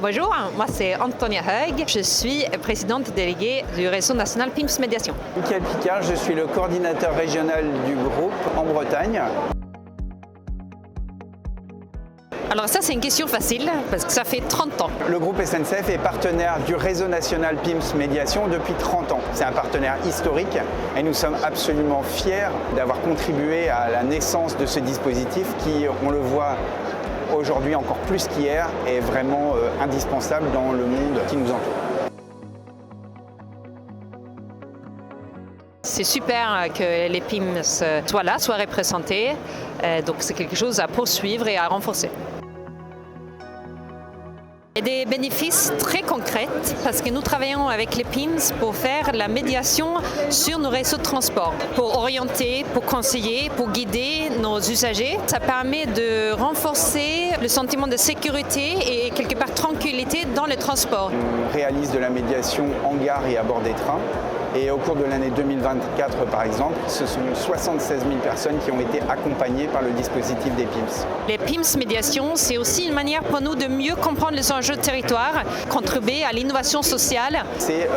Bonjour, moi c'est Antonia Heug, je suis présidente déléguée du réseau national PIMS Médiation. Michael Picard, je suis le coordinateur régional du groupe en Bretagne. Alors ça c'est une question facile parce que ça fait 30 ans. Le groupe SNCF est partenaire du réseau national PIMS Médiation depuis 30 ans. C'est un partenaire historique et nous sommes absolument fiers d'avoir contribué à la naissance de ce dispositif qui, on le voit aujourd'hui encore plus qu'hier, est vraiment indispensable dans le monde qui nous entoure. C'est super que les PIMS soient là, soient représentés, donc c'est quelque chose à poursuivre et à renforcer. Il y a des bénéfices très concrets parce que nous travaillons avec les PIMS pour faire la médiation sur nos réseaux de transport, pour orienter, pour conseiller, pour guider nos usagers. Ça permet de renforcer le sentiment de sécurité et quelque part tranquillité dans le transport. On réalise de la médiation en gare et à bord des trains. Et au cours de l'année 2024, par exemple, ce sont 76 000 personnes qui ont été accompagnées par le dispositif des PIMS. Les PIMS Médiation, c'est aussi une manière pour nous de mieux comprendre les enjeux de territoire, contribuer à l'innovation sociale. C'est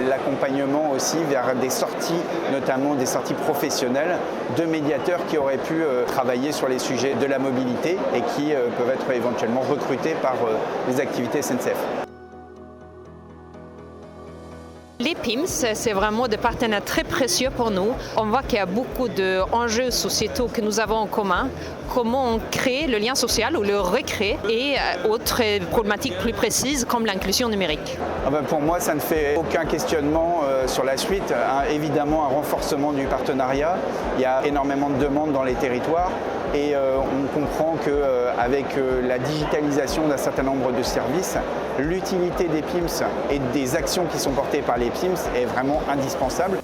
l'accompagnement aussi vers des sorties, notamment des sorties professionnelles, de médiateurs qui auraient pu travailler sur les sujets de la mobilité et qui peuvent être éventuellement recrutés par les activités SNCF. Les PIMS, c'est vraiment des partenaires très précieux pour nous. On voit qu'il y a beaucoup d'enjeux sociétaux que nous avons en commun. Comment on crée le lien social ou le recrée et autres problématiques plus précises comme l'inclusion numérique. Pour moi, ça ne fait aucun questionnement sur la suite. Évidemment, un renforcement du partenariat. Il y a énormément de demandes dans les territoires. Et on comprend qu'avec la digitalisation d'un certain nombre de services, l'utilité des PIMS et des actions qui sont portées par les PIMS est vraiment indispensable.